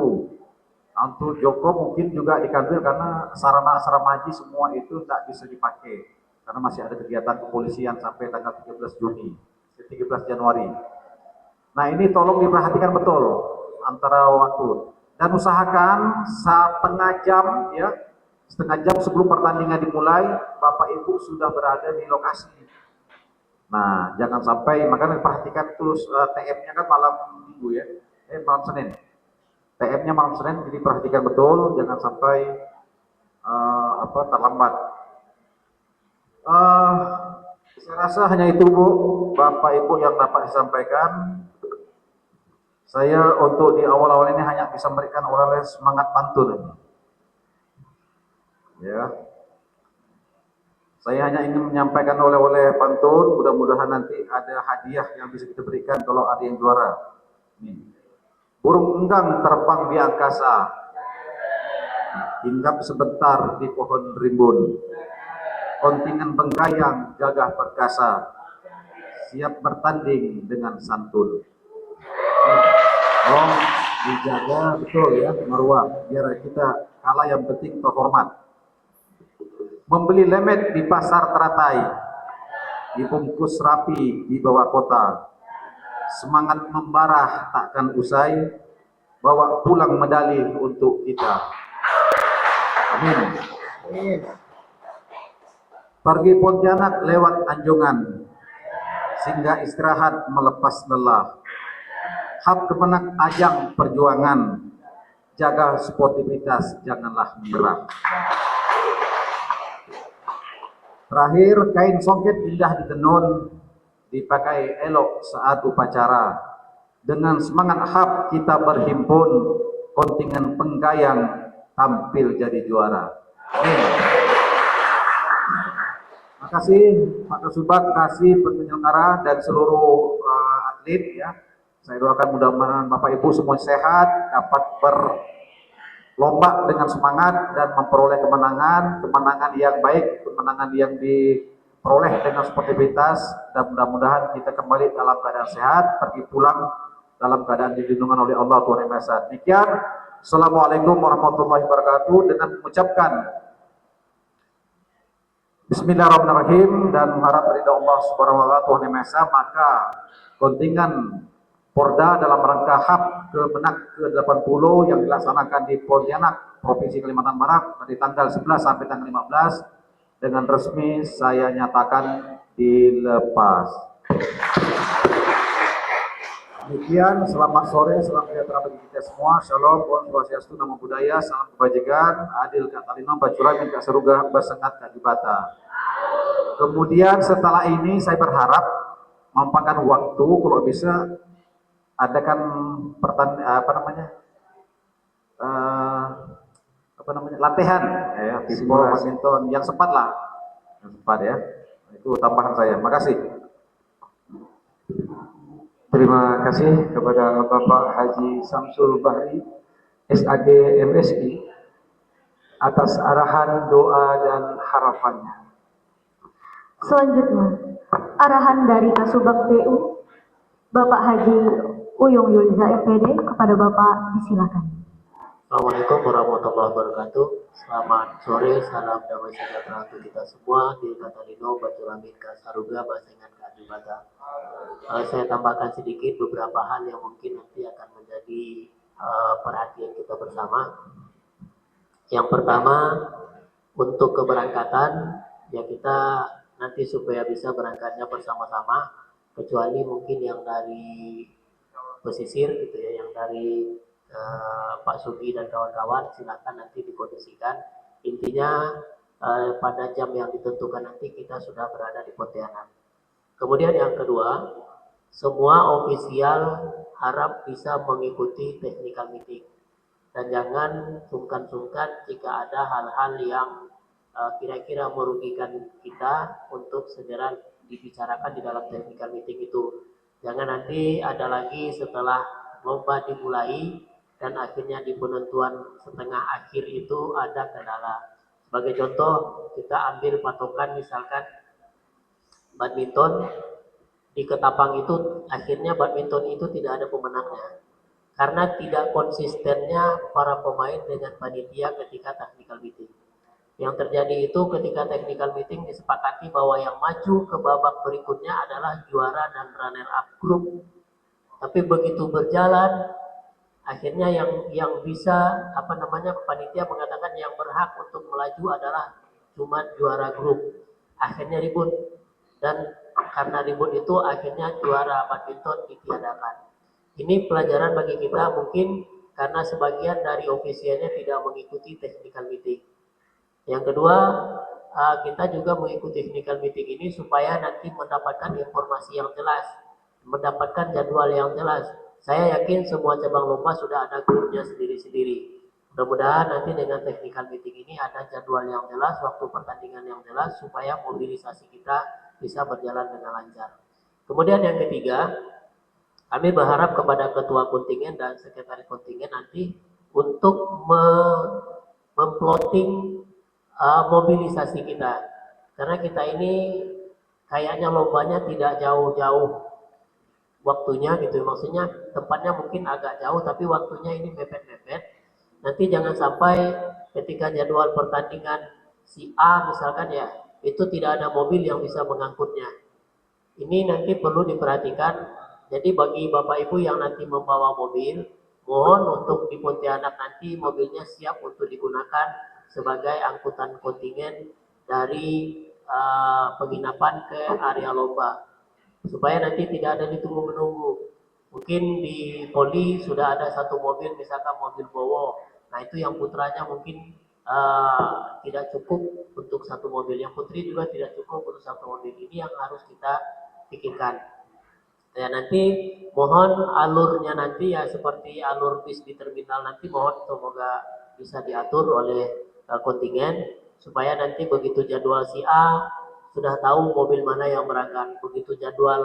Untuk Joko mungkin juga di Kanwil karena sarana asrama haji semua itu tidak bisa dipakai. Karena masih ada kegiatan kepolisian sampai tanggal 13 Juni, 13 Januari. Nah ini tolong diperhatikan betul antara waktu. Dan usahakan setengah jam sebelum pertandingan dimulai, Bapak Ibu sudah berada di lokasi. Nah, jangan sampai, makanya perhatikan terus TM-nya kan malam Minggu ya, malam Senin. TM-nya malam Senin, jadi perhatikan betul, jangan sampai terlambat. Saya rasa hanya itu Bu, Bapak Ibu yang dapat disampaikan. Saya untuk di awal-awal ini hanya bisa memberikan oleh semangat pantun. Ya. Saya hanya ingin menyampaikan oleh pantun, mudah-mudahan nanti ada hadiah yang bisa kita berikan kalau ada yang juara. Nih. Burung enggang terbang di angkasa, hinggap sebentar di pohon rimbun. Kontingen Bengkayang gagah perkasa, siap bertanding dengan santun. Tolong dijaga betul ya marwah, biar kita kalah yang penting terhormat. Membeli lemet di pasar teratai, dibungkus rapi di bawah kota. Semangat membara takkan usai, bawa pulang medali untuk kita. Amin. Pergi Pontianak lewat Anjungan, singgah istirahat melepas lelah. Hap kemenak ajang perjuangan, jaga sportivitas janganlah menyerah. Terakhir, kain songket indah ditenun, dipakai elok saat upacara. Dengan semangat hap kita berhimpun, kontingen Penggayang tampil jadi juara. Amin. Terima kasih Pak Kasubag, kasih penyelenggara dan seluruh atlet ya. Saya doakan mudah-mudahan Bapak Ibu semua sehat, dapat berlomba dengan semangat dan memperoleh kemenangan yang baik, kemenangan yang diperoleh dengan sportivitas, dan mudah-mudahan kita kembali dalam keadaan sehat, pergi pulang dalam keadaan dilindungi oleh Allah Tuhan Yang Maha Esa. Demikian, Assalamualaikum warahmatullahi wabarakatuh, dengan mengucapkan Bismillahirrahmanirrahim dan mengharap ridha Allah Subhanahu wa taala Tuhan Yang Maha Esa, maka kontingen Porda dalam rangka HAP Kemenak ke-80 yang dilaksanakan di Pontianak, Provinsi Kalimantan Barat dari tanggal 11 sampai tanggal 15 dengan resmi saya nyatakan dilepas. Demikian, selamat sore, selamat sejahtera bagi kita semua. Shalom, Om Swastiastu, Namo Buddhaya, salam kebajikan, adil Kak Talino, Bacuramin Kak Seruga, Basengat Kak Dibata. Kemudian setelah ini saya berharap memakan waktu kalau bisa adakan latihan ya, pistol badminton yang sempat lah, yang sempat ya. Itu tambahan saya. Makasih. Terima kasih kepada Bapak Haji Samsul Bahri, SAG MSI, atas arahan, doa, dan harapannya. Selanjutnya, arahan dari Kasubag PU, Bapak Haji Uyung Yuliza MPD, kepada Bapak disilakan. Assalamualaikum warahmatullahi wabarakatuh. Selamat sore, salam damai sejahtera untuk kita semua. Di Katalino, Bacuramin Kasaruga, Basengan Kadibata. Saya tambahkan sedikit beberapa hal yang mungkin nanti akan menjadi perhatian kita bersama. Yang pertama, untuk keberangkatan, ya kita nanti supaya bisa berangkatnya bersama-sama, kecuali mungkin yang dari pesisir gitu ya, yang dari Pak Sugi dan kawan-kawan silakan nanti dikondisikan. Intinya pada jam yang ditentukan nanti kita sudah berada di Pontianak. Kemudian yang kedua, semua ofisial harap bisa mengikuti technical meeting dan jangan sungkan-sungkan jika ada hal-hal yang kira-kira merugikan kita untuk segera dibicarakan di dalam technical meeting itu. Jangan nanti ada lagi setelah lomba dimulai dan akhirnya di penentuan setengah akhir itu ada kendala. Sebagai contoh, kita ambil patokan misalkan badminton, di Ketapang itu akhirnya badminton itu tidak ada pemenangnya karena tidak konsistennya para pemain dengan panitia ketika technical meeting. Yang terjadi itu ketika technical meeting disepakati bahwa yang maju ke babak berikutnya adalah juara dan runner up grup. Tapi begitu berjalan, akhirnya yang bisa panitia mengatakan yang berhak untuk melaju adalah cuma juara grup. Akhirnya ribut dan karena ribut itu akhirnya juara badminton ditiadakan. Ini pelajaran bagi kita mungkin karena sebagian dari ofisialnya tidak mengikuti technical meeting. Yang kedua, kita juga mengikuti technical meeting ini supaya nanti mendapatkan informasi yang jelas, mendapatkan jadwal yang jelas. Saya yakin semua cabang lomba sudah ada grupnya sendiri-sendiri. Mudah-mudahan nanti dengan technical meeting ini ada jadwal yang jelas, waktu pertandingan yang jelas, supaya mobilisasi kita bisa berjalan dengan lancar. Kemudian yang ketiga, kami berharap kepada ketua kontingen dan sekretaris kontingen nanti untuk memplotting mobilisasi kita. Karena kita ini kayaknya lombanya tidak jauh-jauh waktunya gitu. Maksudnya tempatnya mungkin agak jauh tapi waktunya ini mepet-mepet. Nanti jangan sampai ketika jadwal pertandingan si A misalkan ya, itu tidak ada mobil yang bisa mengangkutnya. Ini nanti perlu diperhatikan. Jadi bagi Bapak Ibu yang nanti membawa mobil, mohon untuk di Pontianak nanti mobilnya siap untuk digunakan sebagai angkutan kontingen dari penginapan ke area lomba. Supaya nanti tidak ada ditunggu-menunggu. Mungkin di Poli sudah ada satu mobil, misalkan mobil Bowo. Nah itu yang putranya mungkin tidak cukup untuk satu mobil. Yang putri juga tidak cukup untuk satu mobil. Ini yang harus kita pikirkan. Ya nanti mohon alurnya nanti ya seperti alur bis di terminal nanti mohon semoga bisa diatur oleh kontingen supaya nanti begitu jadwal si A sudah tahu mobil mana yang berangkat, begitu jadwal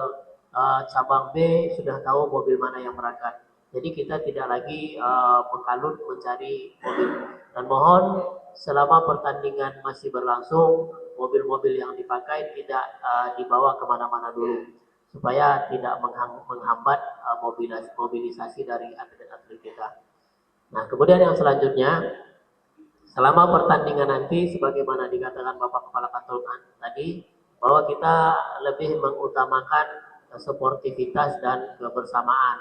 cabang B sudah tahu mobil mana yang berangkat. Jadi kita tidak lagi mengkalut mencari mobil. Dan mohon selama pertandingan masih berlangsung, mobil-mobil yang dipakai tidak dibawa kemana-mana dulu supaya tidak menghambat mobilisasi dari atlet-atlet kita. Nah, kemudian yang selanjutnya, selama pertandingan nanti, sebagaimana dikatakan Bapak Kepala Kantor tadi, bahwa kita lebih mengutamakan sportivitas dan kebersamaan.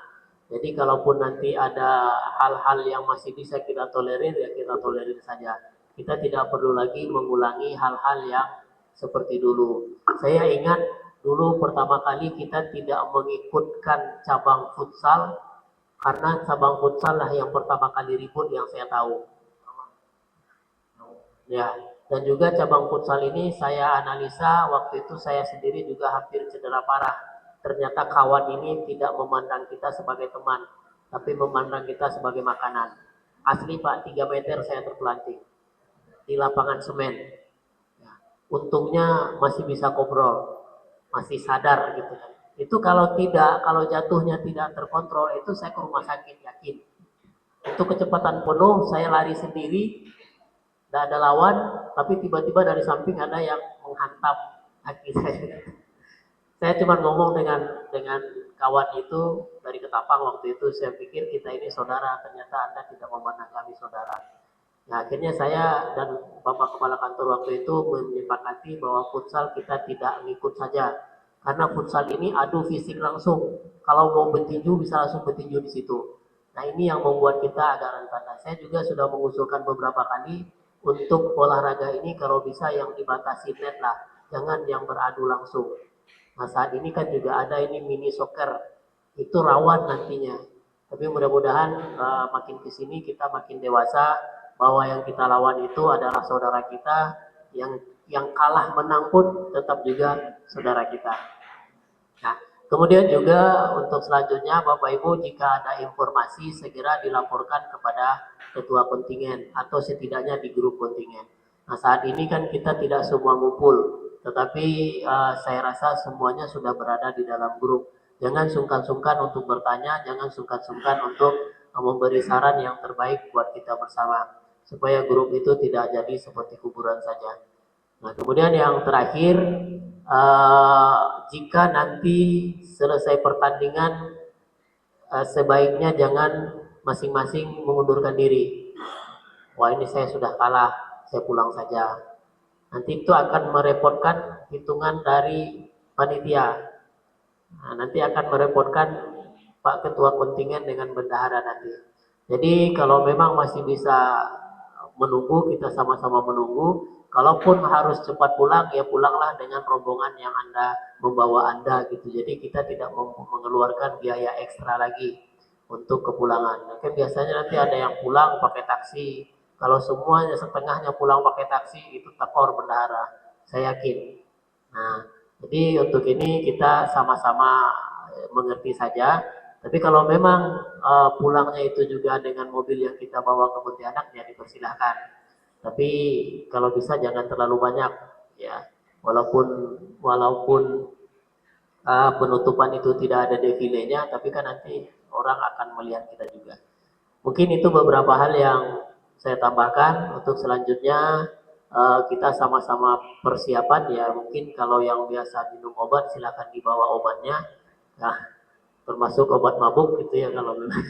Jadi kalaupun nanti ada hal-hal yang masih bisa kita tolerir, ya kita tolerir saja. Kita tidak perlu lagi mengulangi hal-hal yang seperti dulu. Saya ingat dulu pertama kali kita tidak mengikutkan cabang futsal, karena cabang futsal lah yang pertama kali ribut yang saya tahu. Ya, dan juga cabang futsal ini saya analisa waktu itu saya sendiri juga hampir cedera parah. Ternyata kawan ini tidak memandang kita sebagai teman, tapi memandang kita sebagai makanan. Asli Pak, 3 meter saya terpelanting di lapangan semen. Ya, untungnya masih bisa ngobrol, masih sadar gitu kan. Itu kalau jatuhnya tidak terkontrol, itu saya ke rumah sakit yakin. Itu kecepatan penuh, saya lari sendiri, tidak ada lawan, tapi tiba-tiba dari samping ada yang menghantam kaki saya. Saya cuma ngomong dengan kawan itu dari Ketapang waktu itu, saya pikir kita ini saudara, ternyata Anda tidak memandang kami saudara. Nah, akhirnya saya dan Bapak Kepala Kantor waktu itu menyepakati bahwa futsal kita tidak ngikut saja. Karena futsal ini adu fisik langsung. Kalau mau bertinju bisa langsung bertinju di situ. Nah, ini yang membuat kita agak rentan. Saya juga sudah mengusulkan beberapa kali untuk olahraga ini kalau bisa yang dibatasi net lah. Jangan yang beradu langsung. Nah saat ini kan juga ada ini mini soccer, itu rawan nantinya. Tapi mudah-mudahan makin kesini kita makin dewasa, bahwa yang kita lawan itu adalah saudara kita, yang kalah menang pun tetap juga saudara kita. Nah, kemudian juga untuk selanjutnya Bapak Ibu, jika ada informasi segera dilaporkan kepada ketua kontingen atau setidaknya di grup kontingen. Nah saat ini kan kita tidak semua ngumpul, tetapi saya rasa semuanya sudah berada di dalam grup. Jangan sungkan-sungkan untuk bertanya, jangan sungkan-sungkan untuk memberi saran yang terbaik buat kita bersama, supaya grup itu tidak jadi seperti kuburan saja. Nah kemudian yang terakhir, jika nanti selesai pertandingan, sebaiknya jangan masing-masing mengundurkan diri. Wah ini saya sudah kalah, saya pulang saja. Nanti itu akan merepotkan hitungan dari panitia. Nah, nanti akan merepotkan Pak Ketua Kontingen dengan bendahara nanti. Jadi kalau memang masih bisa menunggu, kita sama-sama menunggu. Kalaupun harus cepat pulang, ya pulanglah dengan rombongan yang Anda membawa Anda gitu. Jadi kita tidak mengeluarkan biaya ekstra lagi untuk kepulangan. Mungkin biasanya nanti ada yang pulang pakai taksi. Kalau semuanya setengahnya pulang pakai taksi, itu tekor bendahara, saya yakin. Nah, jadi untuk ini kita sama-sama mengerti saja. Tapi kalau memang pulangnya itu juga dengan mobil yang kita bawa ke Pontianak, ya dipersilahkan. Tapi kalau bisa jangan terlalu banyak, ya. Walaupun penutupan itu tidak ada defilenya, tapi kan nanti orang akan melihat kita juga. Mungkin itu beberapa hal yang saya tambahkan. Untuk selanjutnya kita sama-sama persiapan ya. Mungkin kalau yang biasa minum obat silakan dibawa obatnya. Nah, termasuk obat mabuk gitu ya, kalau memang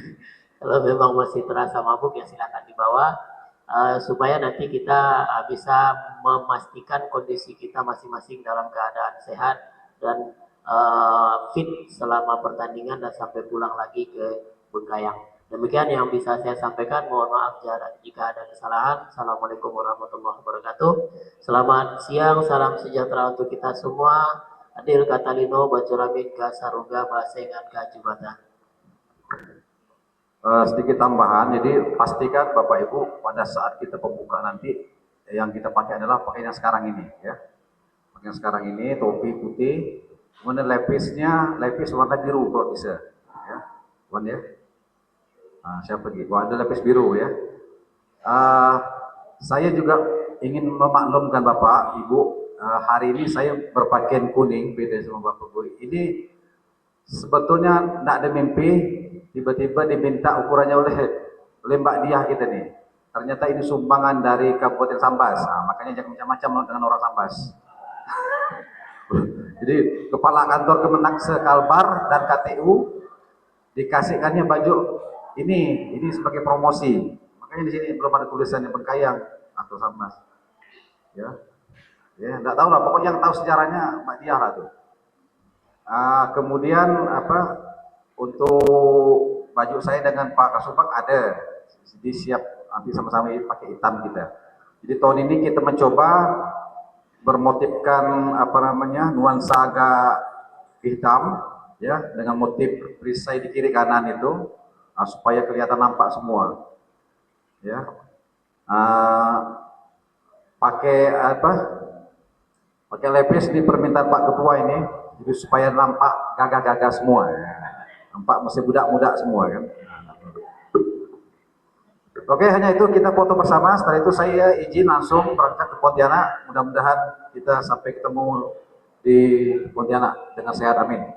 kalau memang masih terasa mabuk ya silakan dibawa, supaya nanti kita bisa memastikan kondisi kita masing-masing dalam keadaan sehat dan fit selama pertandingan dan sampai pulang lagi ke Bengkayang. Demikian yang bisa saya sampaikan. Mohon maaf jika ada kesalahan. Assalamualaikum warahmatullahi wabarakatuh. Selamat siang, salam sejahtera untuk kita semua. Adil Katalino, Bacuramid, Gasaruga, Basengan, Gajubata. Sedikit tambahan, jadi pastikan Bapak Ibu pada saat kita pembuka nanti yang kita pakai adalah pakaian yang sekarang ini, ya. Pakaian sekarang ini topi putih, kemudian lepis warna biru kalau bisa, ya, Wan ya. Nah, siapa lagi? Wah, ada lepis biru ya. Saya juga ingin memaklumkan Bapak Ibu, hari ini saya berpakaian kuning, beda sama Bapak Ibu. Ini sebetulnya tidak ada mimpi, tiba-tiba diminta ukurannya oleh Mbak Diah kita nih. Ternyata ini sumbangan dari Kabupaten Sambas. Nah, makanya jangan macam-macam dengan orang Sambas. Jadi kepala kantor Kemenak Kalbar dan KTU dikasihkannya baju ini sebagai promosi. Makanya di sini belum ada tulisannya Bengkayang atau Sambas. Ya, enggak tahu lah. Pokoknya yang tahu sejarahnya Mbak Diah lah tuh. Kemudian untuk baju saya dengan Pak Kasubag ada, jadi siap nanti sama-sama pakai hitam kita. Jadi tahun ini kita mencoba bermotifkan nuansa agak hitam, ya, dengan motif perisai di kiri kanan itu, supaya kelihatan nampak semua, ya. Pakai lepis di permintaan Pak Ketua ini, jadi supaya nampak gagah-gagah semua, ya. Nampak masih budak-budak semua kan. Oke, hanya itu kita foto bersama. Setelah itu saya izin langsung berangkat ke Pontianak. Mudah-mudahan kita sampai ketemu di Pontianak dengan sehat, amin.